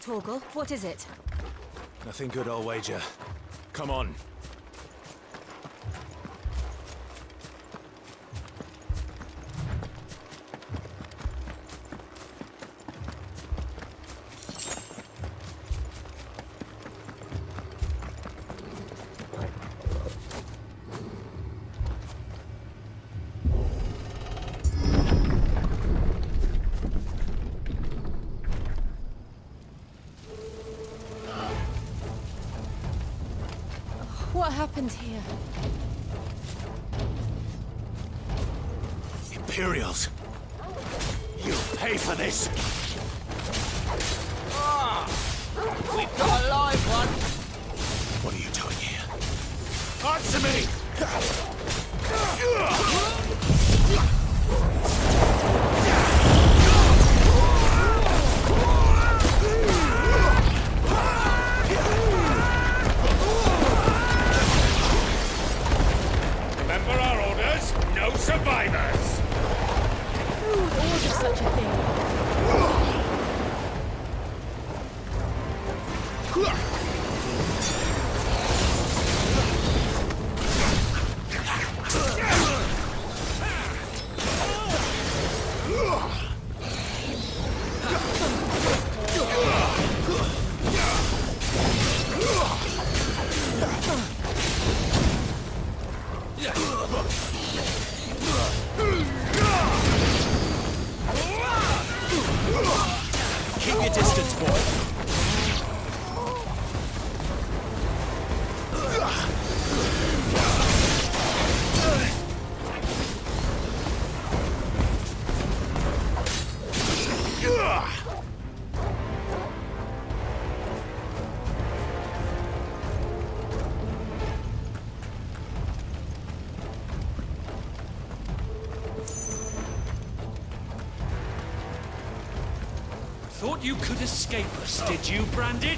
Torgal, what is it? Nothing good, I'll wager. Come on. What happened here? Imperials! You'll pay for this! We've got a live one! What are you doing here? Answer me! Remember our orders? No survivors! Who would order such a thing? Keep your distance, boy. Thought you could escape us, did you, Branded?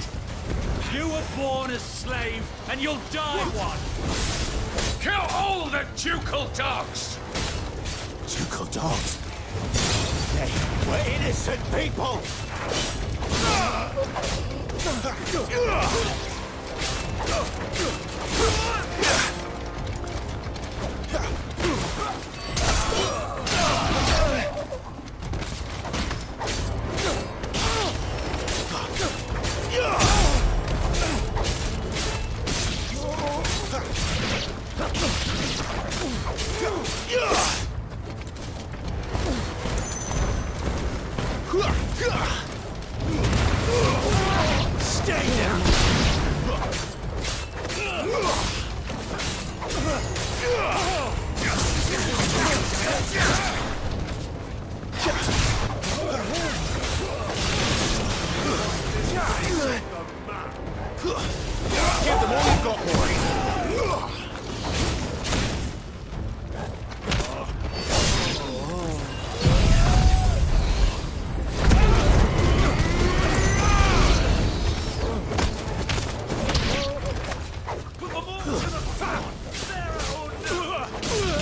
You were born a slave, and you'll die one! Kill all the ducal dogs! Ducal dogs? They were innocent people! Stay down! Give them all you've got, boy!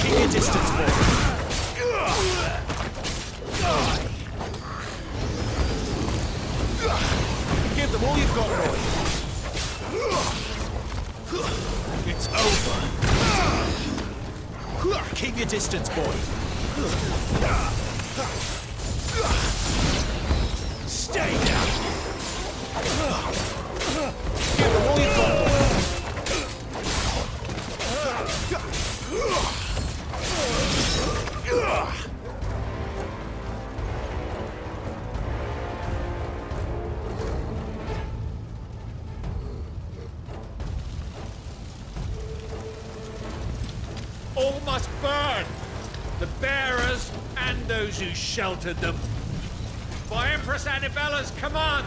Keep your distance, boy. Give them all you've got, boy. It's over. Keep your distance, boy. Stay down. Give them all you've got, boy. All must burn! The bearers and those who sheltered them. By Empress Annabella's command!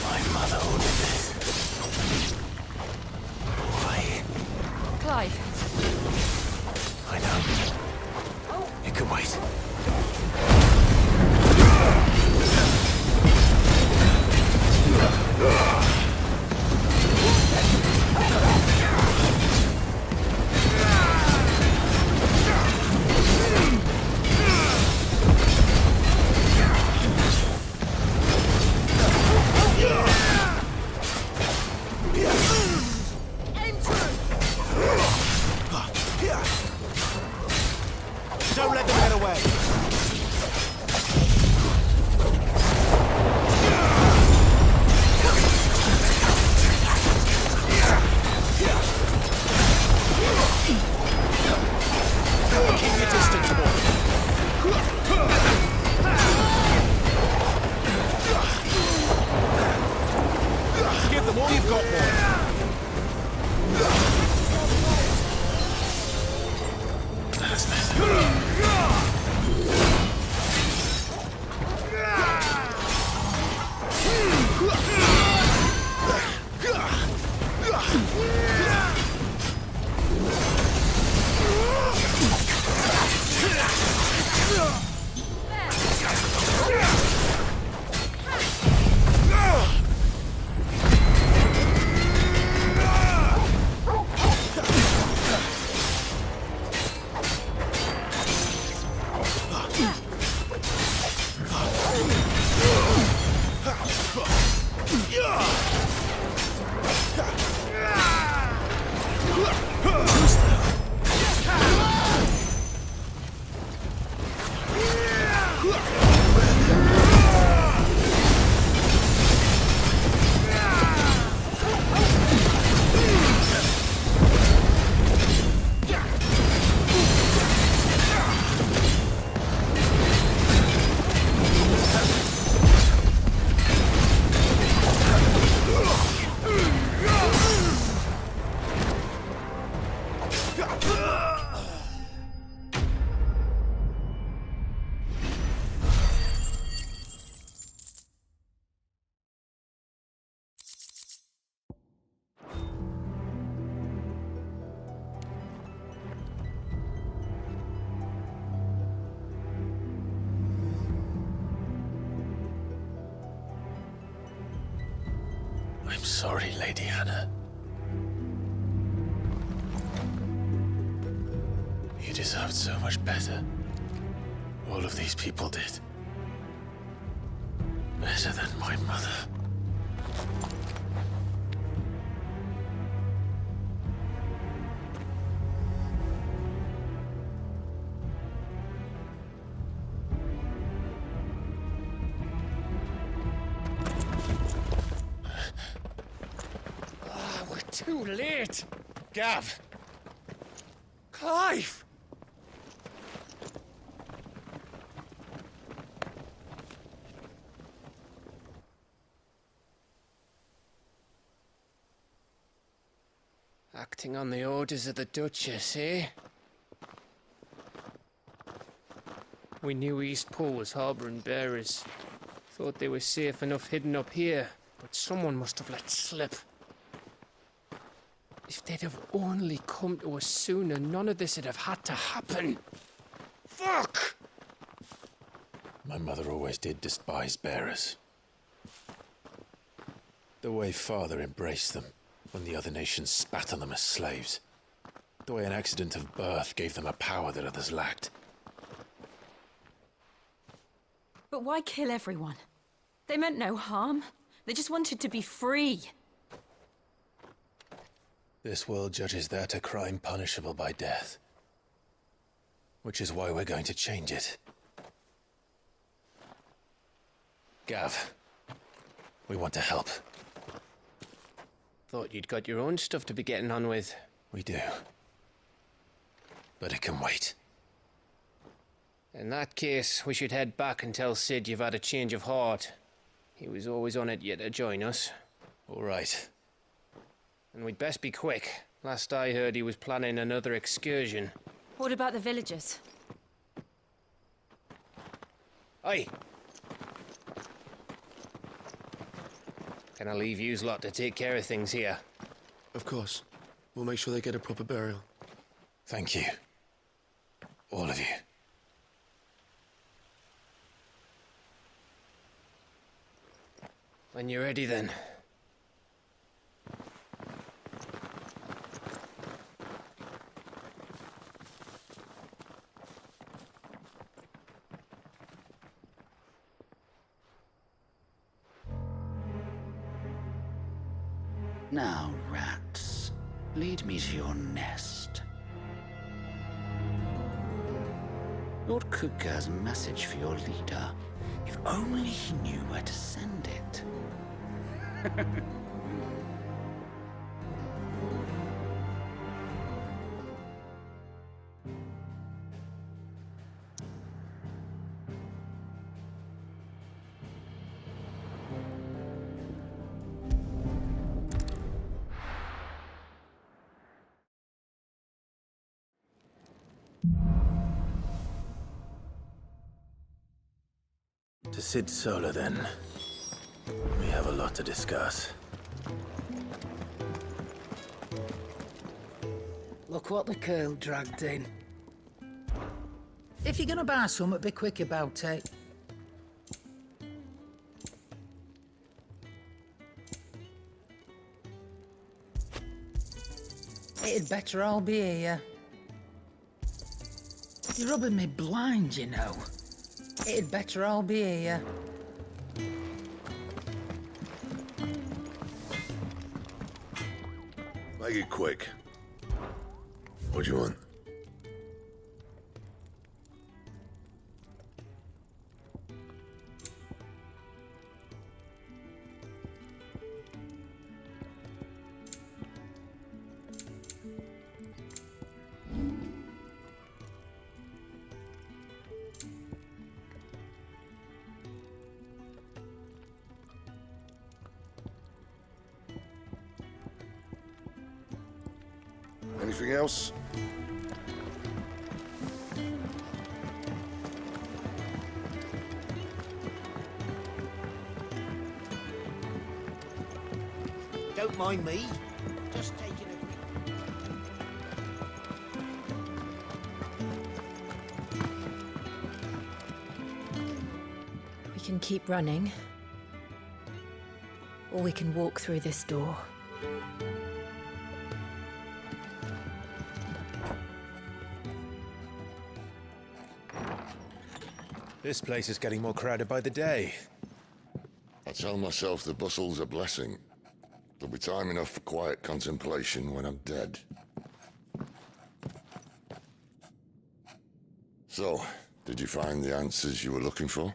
My mother ordered this. Why? Clive, I know. It could wait. Don't let them get away! Keep your distance, boy. Give them all you've got, boy. I'm sorry, Lady Hannah. You deserved so much better. All of these people did. Better than my mother. Too late! Gav! Clive! Acting on the orders of the Duchess, eh? We knew Eastpool was harbouring bearers. Thought they were safe enough hidden up here, but someone must have let slip. If they'd have only come to us sooner, none of this would have had to happen. Fuck! My mother always did despise bearers. The way Father embraced them when the other nations spat on them as slaves. The way an accident of birth gave them a power that others lacked. But why kill everyone? They meant no harm. They just wanted to be free. This world judges that a crime punishable by death. Which is why we're going to change it. Gav, we want to help. Thought you'd got your own stuff to be getting on with. We do. But it can wait. In that case, we should head back and tell Sid you've had a change of heart. He was always on it yet to join us. All right. And we'd best be quick. Last I heard, he was planning another excursion. What about the villagers? Aye. Can I leave yous lot to take care of things here? Of course. We'll make sure they get a proper burial. Thank you. All of you. When you're ready, then. Now, rats, lead me to your nest. Lord Kuka has a message for your leader. If only he knew where to send it. To Sid Solar, then. We have a lot to discuss. Look what the curl dragged in. If you're gonna buy something, be quick about it. It'd better all be here. You're rubbing me blind, you know. It'd better all be here. Make it quick. What do you want? Anything else? Don't mind me. Just taking a quick... We can keep running. Or we can walk through this door. This place is getting more crowded by the day. I tell myself the bustle's a blessing. There'll be time enough for quiet contemplation when I'm dead. So, did you find the answers you were looking for?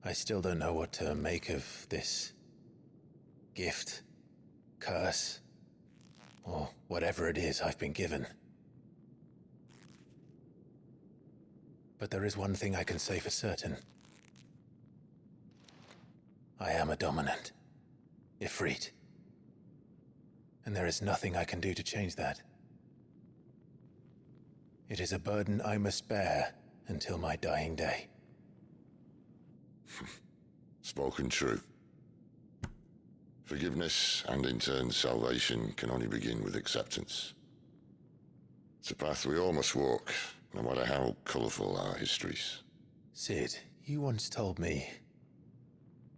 I still don't know what to make of this gift, curse, or whatever it is I've been given. But there is one thing I can say for certain. I am a dominant, Ifrit. And there is nothing I can do to change that. It is a burden I must bear until my dying day. Spoken true. Forgiveness, and in turn salvation, can only begin with acceptance. It's a path we all must walk, no matter how colourful our histories. Sid, you once told me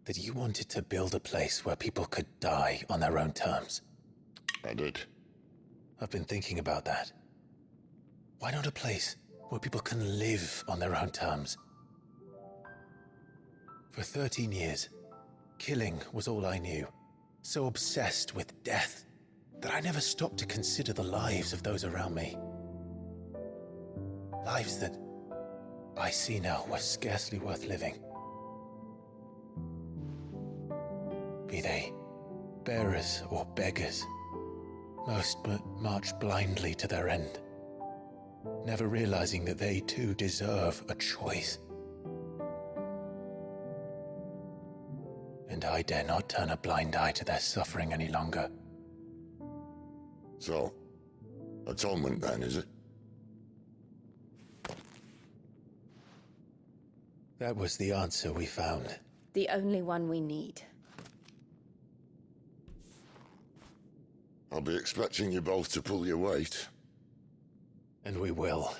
that you wanted to build a place where people could die on their own terms. I did. I've been thinking about that. Why not a place where people can live on their own terms? For 13 years, killing was all I knew. So obsessed with death that I never stopped to consider the lives of those around me. Lives that I see now were scarcely worth living. Be they bearers or beggars, most march blindly to their end, never realizing that they too deserve a choice. And I dare not turn a blind eye to their suffering any longer. So, atonement then, is it? That was the answer we found. The only one we need. I'll be expecting you both to pull your weight. And we will.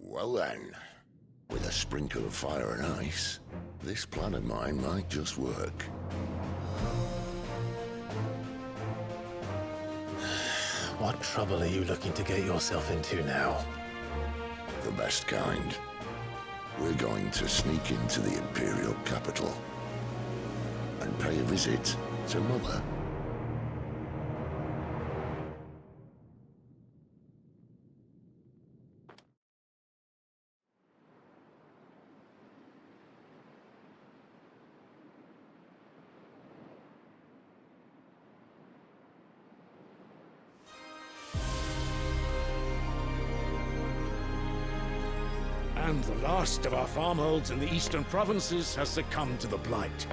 Well then, with a sprinkle of fire and ice, this plan of mine might just work. What trouble are you looking to get yourself into now? The best kind. We're going to sneak into the Imperial capital and pay a visit to Mother. And the last of our farmholds in the eastern provinces has succumbed to the blight.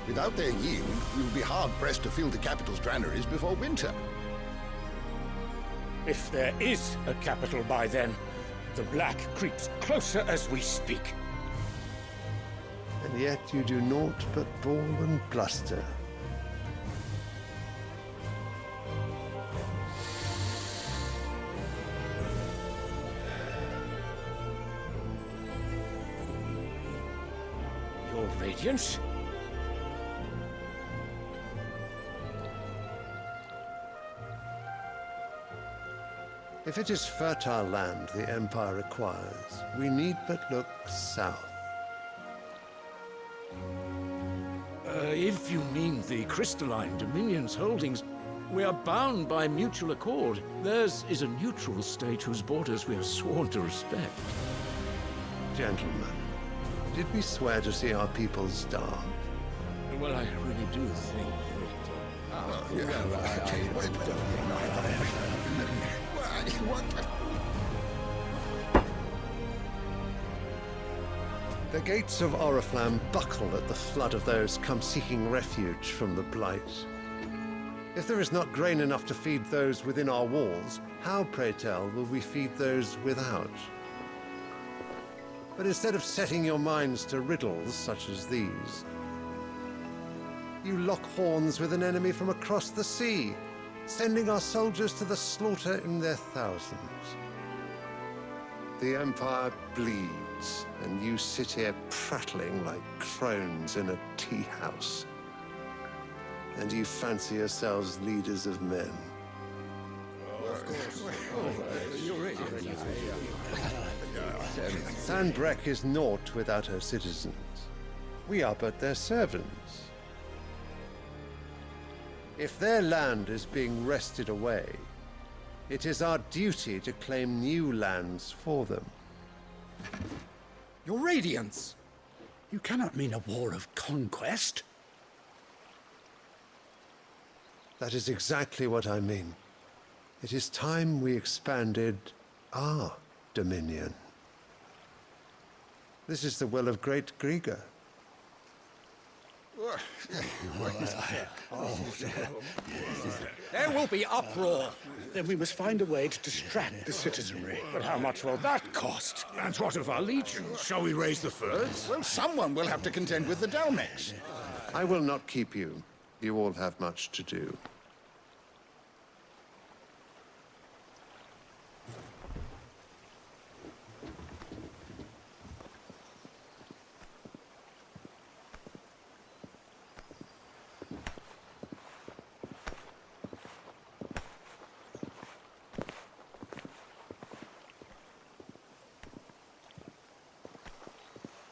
Without their yield, we will be hard-pressed to fill the capital's granaries before winter. If there is a capital by then, the black creeps closer as we speak. And yet you do naught but bawl and bluster. Your Radiance? If it is fertile land the Empire requires, we need but look south. If you mean the crystalline Dominion's holdings, we are bound by mutual accord. Theirs is a neutral state whose borders we are sworn to respect. Gentlemen, did we swear to see our people starve? Well, I really do think The gates of Oriflamme buckle at the flood of those come seeking refuge from the blight. If there is not grain enough to feed those within our walls, how, pray tell, will we feed those without? But instead of setting your minds to riddles such as these, you lock horns with an enemy from across the sea, sending our soldiers to the slaughter in their thousands. The Empire bleeds, and you sit here prattling like crones in a tea house. And you fancy yourselves leaders of men. Sandbreck is naught without her citizens. We are but their servants. If their land is being wrested away, it is our duty to claim new lands for them. Your Radiance! You cannot mean a war of conquest. That is exactly what I mean. It is time we expanded our dominion. This is the will of great Grieger. There will be uproar. Then we must find a way to distract the citizenry. But how much will that cost? And what of our legions? Shall we raise the furs? Well, someone will have to contend with the Dalmex. I will not keep you. You all have much to do.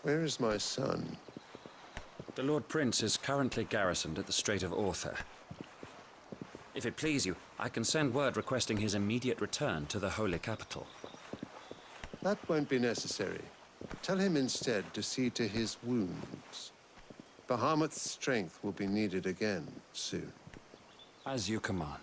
Where is my son? The Lord Prince is currently garrisoned at the Strait of Orther. If it please you, I can send word requesting his immediate return to the Holy Capital. That won't be necessary. Tell him instead to see to his wounds. Bahamut's strength will be needed again soon. As you command.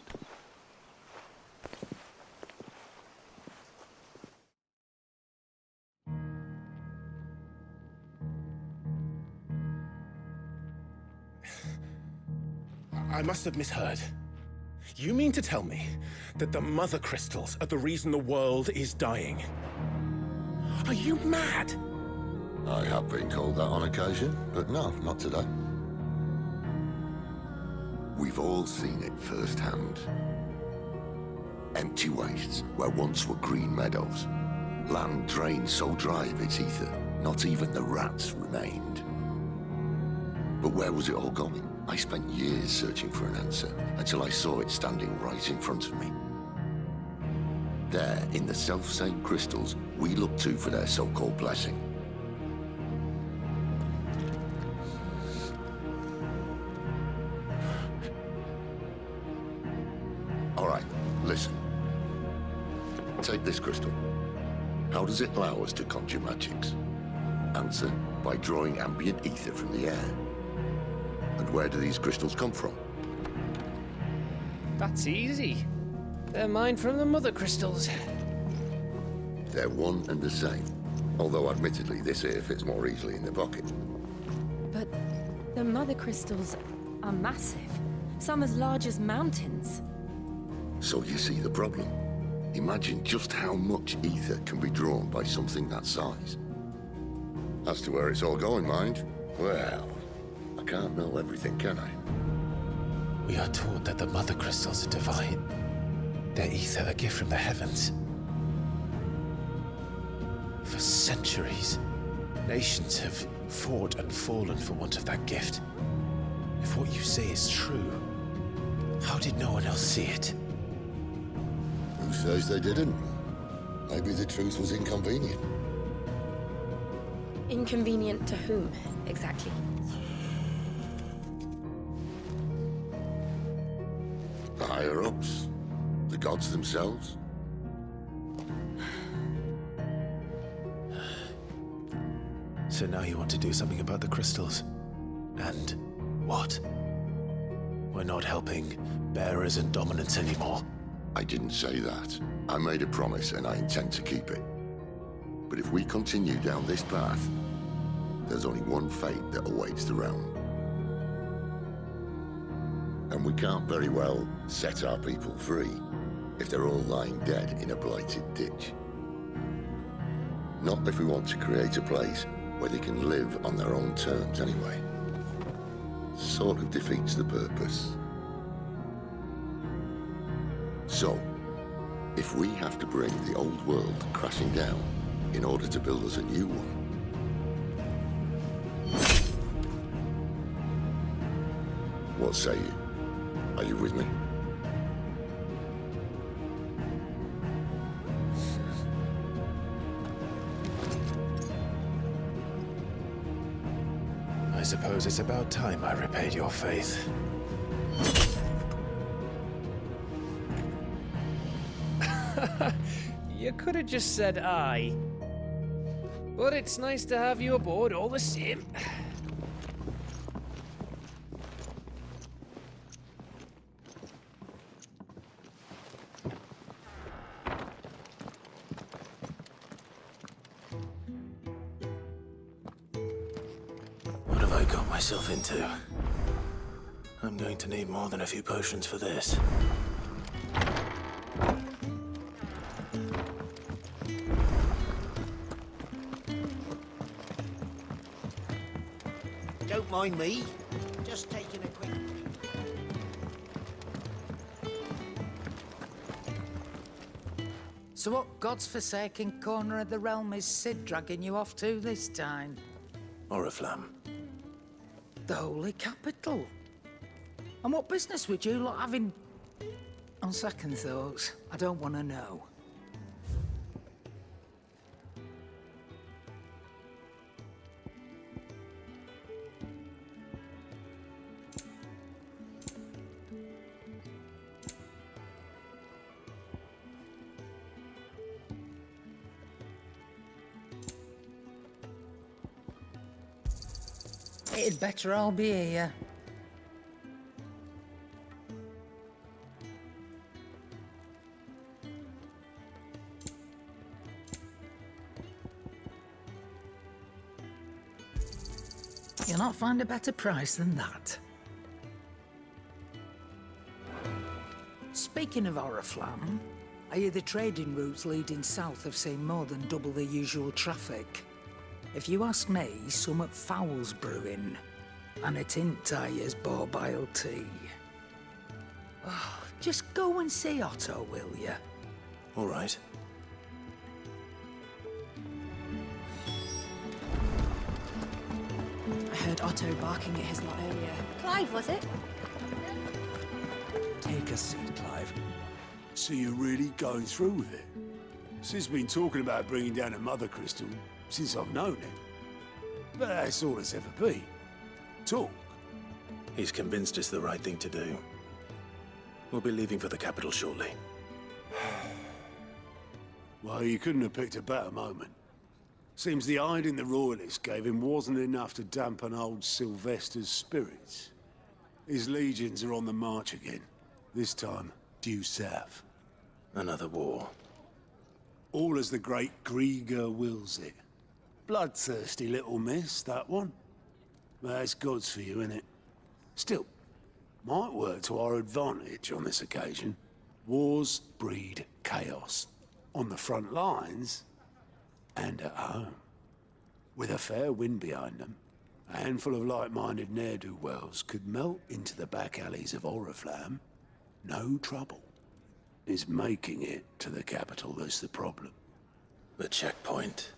I must have misheard. You mean to tell me that the Mother Crystals are the reason the world is dying? Are you mad? I have been called that on occasion, but no, not today. We've all seen it firsthand. Empty wastes where once were green meadows. Land drained so dry of its ether, not even the rats remained. But where was it all going? I spent years searching for an answer, until I saw it standing right in front of me. There, in the self-same crystals, we look to for their so-called blessing. All right, listen. Take this crystal. How does it allow us to conjure magics? Answer, by drawing ambient ether from the air. And where do these crystals come from? That's easy. They're mined from the Mother Crystals. They're one and the same. Although, admittedly, this here fits more easily in the pocket. But the mother crystals are massive. Some as large as mountains. So you see the problem. Imagine just how much ether can be drawn by something that size. As to where it's all going, mind, well, I can't know everything, can I? We are taught that the mother crystals are divine. Their ether a gift from the heavens. For centuries, nations have fought and fallen for want of that gift. If what you say is true, how did no one else see it? Who says they didn't? Maybe the truth was inconvenient. Inconvenient to whom, exactly? The higher-ups? The gods themselves? So now you want to do something about the crystals? And what? We're not helping bearers and dominants anymore. I didn't say that. I made a promise and I intend to keep it. But if we continue down this path, there's only one fate that awaits the realm. And we can't very well set our people free if they're all lying dead in a blighted ditch. Not if we want to create a place where they can live on their own terms anyway. Sort of defeats the purpose. So, if we have to bring the old world crashing down in order to build us a new one, what say you? Are you with me? I suppose it's about time I repaid your faith. You could have just said aye. But it's nice to have you aboard all the same. What have I got myself into? I'm going to need more than a few potions for this. Don't mind me. Just taking a quick... So what God's forsaken corner of the realm is Sid dragging you off to this time? Oriflamme. The Holy Capital. And what business would you lot have in... On second thoughts, I don't want to know. It'd better all be here. You'll not find a better price than that. Speaking of Oriflamme, I hear the trading routes leading south have seen more than double the usual traffic. If you ask me, summat foul's brewing, and it ain't Tyre's borbile tea. Oh, just go and see Otto, will ya? All right. I heard Otto barking at his lot earlier. Clive, was it? Take a seat, Clive. So you're really going through with it? Sid's been talking about bringing down a mother crystal since I've known him. But that's all it's ever been. Talk. He's convinced it's the right thing to do. We'll be leaving for the capital shortly. Well, you couldn't have picked a better moment. Seems the hiding the Royalists gave him wasn't enough to dampen old Sylvester's spirits. His legions are on the march again. This time, due south. Another war. All as the great Grieger wills it. Bloodthirsty little miss, that one. That's God's for you, innit? Still, might work to our advantage on this occasion. Wars breed chaos. On the front lines, and at home. With a fair wind behind them, a handful of like-minded ne'er-do-wells could melt into the back alleys of Oriflamme. No trouble. It's making it to the capital that's the problem. The checkpoint.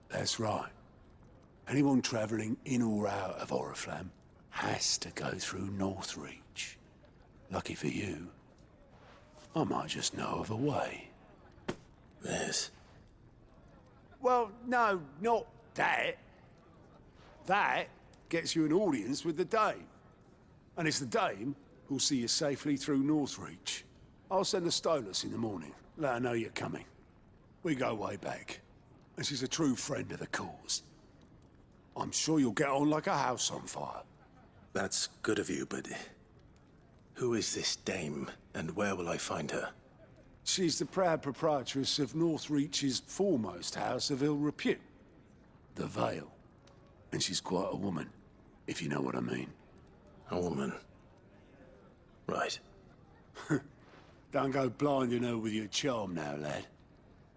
That's right. Anyone travelling in or out of Oriflamme has to go through Northreach. Lucky for you, I might just know of a way. This? Well, no, not that. That gets you an audience with the Dame. And it's the Dame who'll see you safely through Northreach. I'll send a Stolas in the morning. Let her know you're coming. We go way back. And she's a true friend of the cause. I'm sure you'll get on like a house on fire. That's good of you, but who is this Dame, and where will I find her? She's the proud proprietress of Northreach's foremost house of ill repute, the Vale. And she's quite a woman, if you know what I mean. A woman? Right. Don't go blinding her with your charm now, lad.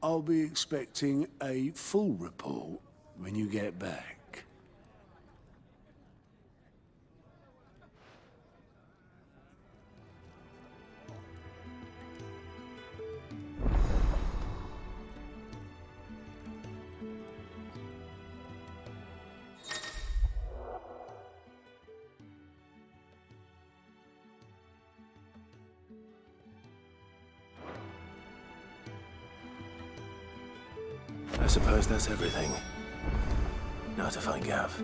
I'll be expecting a full report when you get back. I suppose that's everything. Now to find Gav.